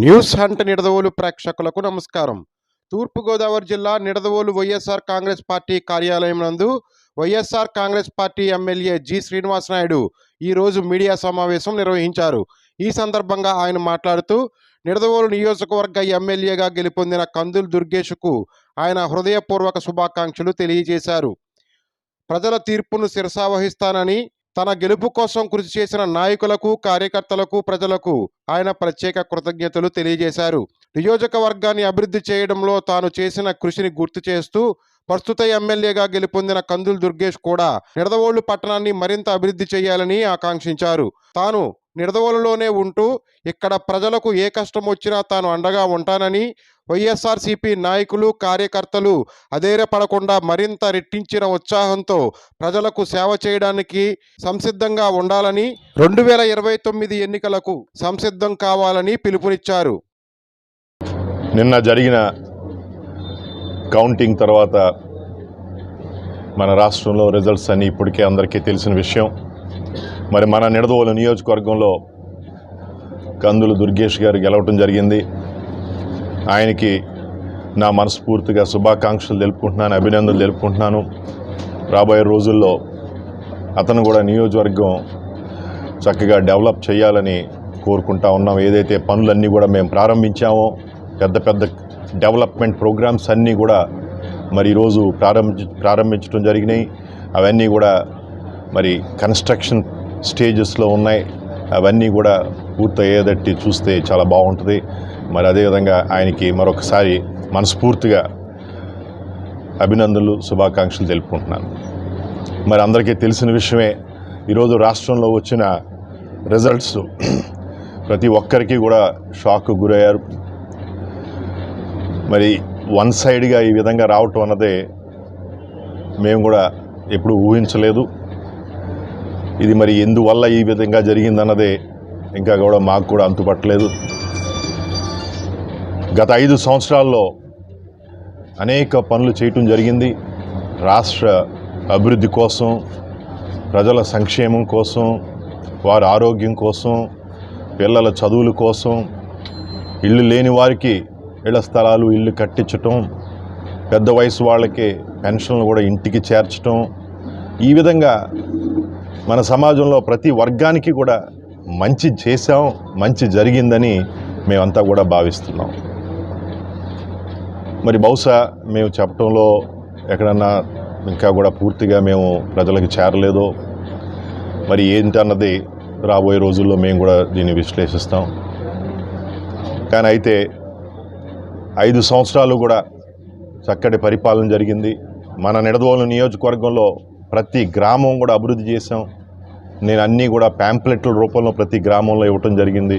News hunt Nidadavolu ప్రేక్షకులకు నమస్కారం. తూర్పుగోదావరి జిల్లా నిడదవోలు వైఎస్ఆర్ కాంగ్రెస్ పార్టీ కార్యాలయం నందు YSR Congress party MLA G Srinivas Naidu ఈరోజు మీడియా సమావేశం నిర్వహించారు. ఈ సందర్భంగా ఆయన మాట్లాడుతూ నిడదవోలు నియోజకవర్గ ఎమ్మెల్యేగా గెలుపొందిన కందులు దుర్గేష్కు ఆయన హృదయపూర్వక శుభాకాంక్షలు తెలియజేశారు. ప్రజల తీర్పును శిరసావహిస్తానని, తన గెలుపు కోసం కృషి చేసిన నాయకులకు, కార్యకర్తలకు, ప్రజలకు ఆయన ప్రత్యేక కృతజ్ఞతలు తెలియజేశారు. నియోజకవర్గాన్ని అభివృద్ధి చేయడంలో తాను చేసిన కృషిని గుర్తు చేస్తూ ప్రస్తుత ఎమ్మెల్యేగా గెలుపొందిన కందులు దుర్గేష్ కూడా నిడదవోలు పట్టణాన్ని మరింత అభివృద్ధి చేయాలని ఆకాంక్షించారు. తాను నిడదవోలులోనే ఉంటూ ఇక్కడ ప్రజలకు ఏ కష్టం వచ్చినా తాను అండగా ఉంటానని, వైఎస్ఆర్సీపీ నాయకులు, కార్యకర్తలు అధైర్యపడకుండా మరింత రెట్టించిన ఉత్సాహంతో ప్రజలకు సేవ చేయడానికి సంసిద్ధంగా ఉండాలని, 2029 ఎన్నికలకు సంసిద్ధం కావాలని పిలుపునిచ్చారు. నిన్న జరిగిన కౌంటింగ్ తర్వాత మన రాష్ట్రంలో రిజల్ట్స్ అన్నీ ఇప్పటికే అందరికీ తెలిసిన విషయం. మరి మన నిడదవోలు నియోజకవర్గంలో కందులు దుర్గేష్ గారు గెలవటం జరిగింది. ఆయనకి నా మనస్ఫూర్తిగా శుభాకాంక్షలు తెలుపుకుంటున్నాను, అభినందనలు తెలుపుకుంటున్నాను. రాబోయే రోజుల్లో అతను కూడా నియోజకవర్గం చక్కగా డెవలప్ చేయాలని కోరుకుంటా ఉన్నాం. ఏదైతే పనులన్నీ కూడా మేము ప్రారంభించామో, పెద్ద పెద్ద డెవలప్మెంట్ ప్రోగ్రామ్స్ అన్నీ కూడా మరి ఈరోజు ప్రారంభించడం జరిగినాయి. అవన్నీ కూడా మరి కన్స్ట్రక్షన్ స్టేజెస్లో ఉన్నాయి. అవన్నీ కూడా పూర్తయ్యేదట్టి చూస్తే చాలా బాగుంటుంది. మరి అదేవిధంగా ఆయనకి మరొకసారి మనస్ఫూర్తిగా అభినందనలు, శుభాకాంక్షలు తెలుపుకుంటున్నాను. మరి అందరికీ తెలిసిన విషయమే, ఈరోజు రాష్ట్రంలో వచ్చిన రిజల్ట్స్ ప్రతి ఒక్కరికి కూడా షాక్కు గురయ్యారు. మరి వన్ సైడ్గా ఈ విధంగా రావటం అన్నదే మేము కూడా ఎప్పుడు ఊహించలేదు. ఇది మరి ఎందువల్ల ఈ విధంగా జరిగిందన్నదే ఇంకా కూడా మాకు కూడా అంతుపట్టలేదు. గత 5 సంవత్సరాల్లో అనేక పనులు చేయటం జరిగింది. రాష్ట్ర అభివృద్ధి కోసం, ప్రజల సంక్షేమం కోసం, వారి ఆరోగ్యం కోసం, పిల్లల చదువుల కోసం, ఇళ్ళు లేని వారికి ఇళ్ల స్థలాలు, ఇల్లు కట్టించటం, పెద్ద వయసు వాళ్ళకి పెన్షన్లు కూడా ఇంటికి చేర్చటం, ఈ విధంగా మన సమాజంలో ప్రతి వర్గానికి కూడా మంచి చేశాం, మంచి జరిగిందని మేమంతా కూడా భావిస్తున్నాం. మరి బహుశా మేము చెప్పడంలో ఎక్కడన్నా ఇంకా కూడా పూర్తిగా మేము ప్రజలకు చేరలేదో మరి ఏంటన్నది రాబోయే రోజుల్లో మేము కూడా దీన్ని విశ్లేషిస్తాం. కానీ అయితే 5 సంవత్సరాలు కూడా చక్కటి పరిపాలన జరిగింది. మన నిడదవోలు నియోజకవర్గంలో ప్రతి గ్రామం కూడా అభివృద్ధి చేశాం. నేను అన్నీ కూడా ప్యాంప్లెట్ల రూపంలో ప్రతి గ్రామంలో ఇవ్వటం జరిగింది.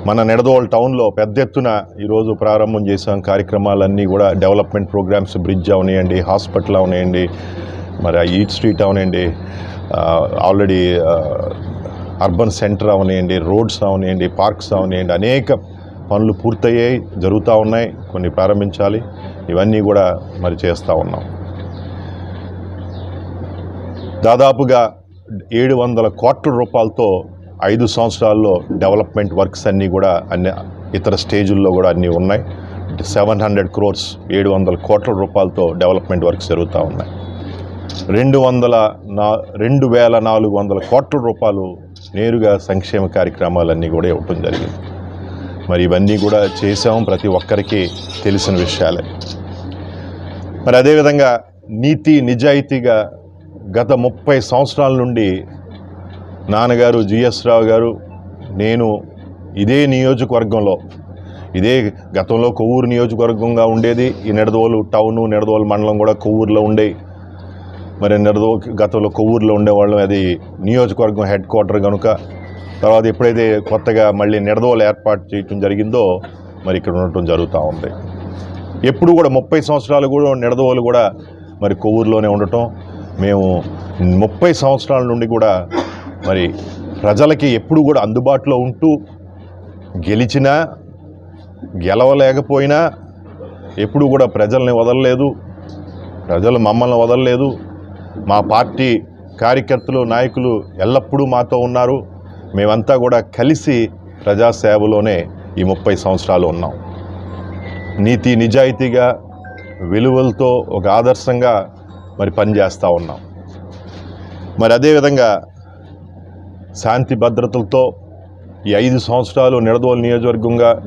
మన నిడదవోలు టౌన్లో పెద్ద ఎత్తున ఈరోజు ప్రారంభం చేసాం కార్యక్రమాలన్నీ కూడా. డెవలప్మెంట్ ప్రోగ్రామ్స్, బ్రిడ్జ్ అవనియండి, హాస్పిటల్ అవనియండి, మరి ఈట్ స్ట్రీట్ అవనియండి, ఆల్రెడీ అర్బన్ సెంటర్ అవనియండి, రోడ్స్ అవనియండి, పార్క్స్ అవనియండి, అనేక పనులు పూర్తయ్యాయి, జరుగుతూ ఉన్నాయి. కొన్ని ప్రారంభించాలి. ఇవన్నీ కూడా మరి చేస్తూ ఉన్నాం. దాదాపుగా 700 కోట్ల రూపాయలతో 5 సంవత్సరాల్లో డెవలప్మెంట్ వర్క్స్ అన్నీ కూడా అన్ని ఇతర స్టేజుల్లో కూడా అన్నీ ఉన్నాయి. 700 crores, 700 కోట్ల రూపాయలతో డెవలప్మెంట్ వర్క్స్ జరుగుతూ ఉన్నాయి. 2400 కోట్ల రూపాయలు నేరుగా సంక్షేమ కార్యక్రమాలన్నీ కూడా ఇవ్వటం జరిగింది. మరి ఇవన్నీ కూడా చేసాం, ప్రతి ఒక్కరికి తెలిసిన విషయాలే. మరి అదేవిధంగా నీతి నిజాయితీగా గత 30 సంవత్సరాల నుండి నాన్నగారు జిఎస్ రావు గారు, నేను ఇదే నియోజకవర్గంలో, ఇదే గతంలో కొవ్వూరు నియోజకవర్గంగా ఉండేది. ఈ నిడదవోలు టౌను, నిడదవోలు మండలం కూడా కొవ్వూరులో ఉండేవి. మరి గతంలో కొవ్వూరులో ఉండేవాళ్ళం. అది నియోజకవర్గం హెడ్ క్వార్టర్ కనుక తర్వాత ఎప్పుడైతే కొత్తగా మళ్ళీ నిడదవోలు ఏర్పాటు చేయటం జరిగిందో మరి ఇక్కడ ఉండటం జరుగుతూ ఉంది. ఎప్పుడు కూడా 30 సంవత్సరాలు కూడా నిడదవోలు కూడా మరి కొవ్వూరులోనే ఉండటం. మేము 30 సంవత్సరాల నుండి కూడా మరి ప్రజలకి ఎప్పుడు కూడా అందుబాటులో ఉంటూ, గెలిచినా గెలవలేకపోయినా ఎప్పుడు కూడా ప్రజల్ని వదలలేదు, ప్రజలు మమ్మల్ని వదలలేదు. మా పార్టీ కార్యకర్తలు, నాయకులు ఎల్లప్పుడూ మాతో ఉన్నారు. మేమంతా కూడా కలిసి ప్రజాసేవలోనే ఈ 30 సంవత్సరాలు ఉన్నాం. నీతి నిజాయితీగా విలువలతో ఒక ఆదర్శంగా మరి పనిచేస్తూ ఉన్నాం. మరి అదేవిధంగా శాంతి భద్రతలతో ఈ 5 సంవత్సరాలు నిడదవోలు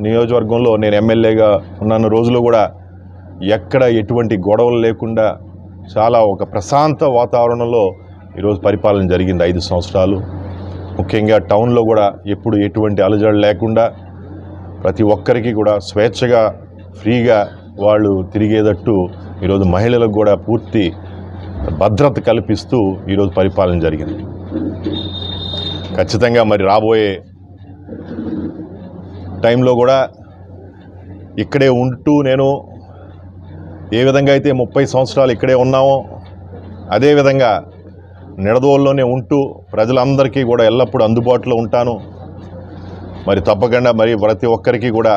నియోజకవర్గంలో నేను ఎమ్మెల్యేగా ఉన్న రోజులు కూడా ఎక్కడ ఎటువంటి గొడవలు లేకుండా చాలా ఒక ప్రశాంత వాతావరణంలో ఈరోజు పరిపాలన జరిగింది 5 సంవత్సరాలు. ముఖ్యంగా టౌన్లో కూడా ఎప్పుడు ఎటువంటి అలజడి లేకుండా ప్రతి ఒక్కరికి కూడా స్వేచ్ఛగా ఫ్రీగా వాళ్ళు తిరిగేటట్టు ఈరోజు మహిళలకు కూడా పూర్తి భద్రత కల్పిస్తూ ఈరోజు పరిపాలన జరిగింది. ఖచ్చితంగా మరి రాబోయే టైంలో కూడా ఇక్కడే ఉంటూ నేను ఏ విధంగా అయితే 30 సంవత్సరాలు ఇక్కడే ఉన్నామో అదేవిధంగా నిడదవోలులోనే ఉంటూ ప్రజలందరికీ కూడా ఎల్లప్పుడూ అందుబాటులో ఉంటాను. మరి తప్పకుండా మరి ప్రతి ఒక్కరికి కూడా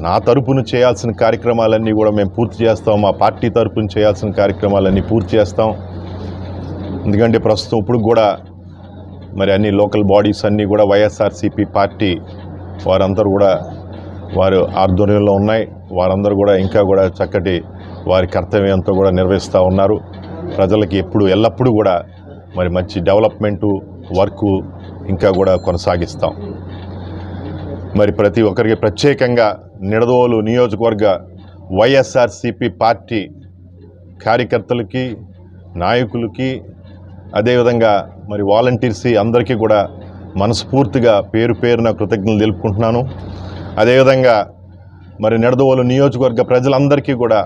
నా తరపున చేయాల్సిన కార్యక్రమాలన్నీ కూడా మేము పూర్తి చేస్తాం. మా పార్టీ తరపున చేయాల్సిన కార్యక్రమాలన్నీ పూర్తి చేస్తాం. ఎందుకంటే ప్రస్తుతం ఇప్పుడు కూడా మరి అన్ని లోకల్ బాడీస్ అన్నీ కూడా వైఎస్ఆర్సీపీ పార్టీ వారందరూ కూడా వారు ఆధ్వర్యంలో ఉన్నాయి. వారందరూ కూడా ఇంకా కూడా చక్కటి వారి కర్తవ్యంతో కూడా నిర్వహిస్తూ ఉన్నారు. ప్రజలకి ఎల్లప్పుడూ కూడా మరి మంచి డెవలప్మెంటు వర్కు ఇంకా కూడా కొనసాగిస్తాం. మరి ప్రతి ఒక్కరికి ప్రత్యేకంగా నిడదవోలు నియోజకవర్గ వైఎస్ఆర్సీపీ పార్టీ కార్యకర్తలకి నాయకులకి అదేవిధంగా మరి వాలంటీర్స్ అందరికీ కూడా మనస్ఫూర్తిగా పేరున కృతజ్ఞతలు తెలుపుకుంటున్నాను. అదేవిధంగా మరి నిడదవోలు నియోజకవర్గ ప్రజలందరికీ కూడా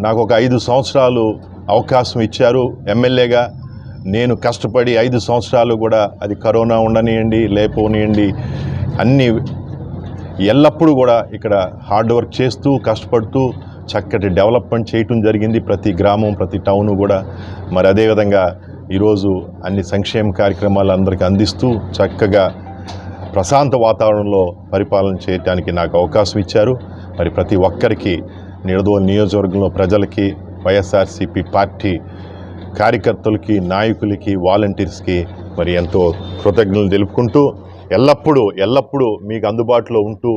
నాకు ఒక 5 సంవత్సరాలు అవకాశం ఇచ్చారు ఎమ్మెల్యేగా. నేను కష్టపడి 5 సంవత్సరాలు కూడా అది కరోనా ఉండనియండి లేకపోనియండి అన్నీ ఎల్లప్పుడూ కూడా ఇక్కడ హార్డ్ వర్క్ చేస్తూ కష్టపడుతూ చక్కటి డెవలప్మెంట్ చేయటం జరిగింది. ప్రతి గ్రామం ప్రతి టౌను కూడా మరి అదేవిధంగా ఈరోజు అన్ని సంక్షేమ కార్యక్రమాలు అందరికీ అందిస్తూ చక్కగా ప్రశాంత వాతావరణంలో పరిపాలన చేయడానికి నాకు అవకాశం ఇచ్చారు. మరి ప్రతి ఒక్కరికి నిడదవోలు నియోజకవర్గంలో ప్రజలకి వైఎస్ఆర్సీపీ పార్టీ కార్యకర్తలకి నాయకులకి వాలంటీర్స్కి మరి ఎంతో కృతజ్ఞతలు తెలుపుకుంటూ ఎల్లప్పుడూ మీకు అందుబాటులో ఉంటూ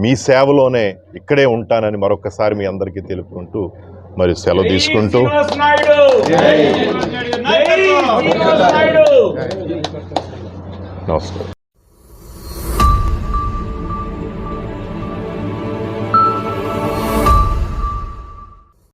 మీ సేవలోనే ఇక్కడే ఉంటానని మరొకసారి మీ అందరికీ తెలుపుకుంటూ మరి సెలవు తీసుకుంటూ నమస్కారం.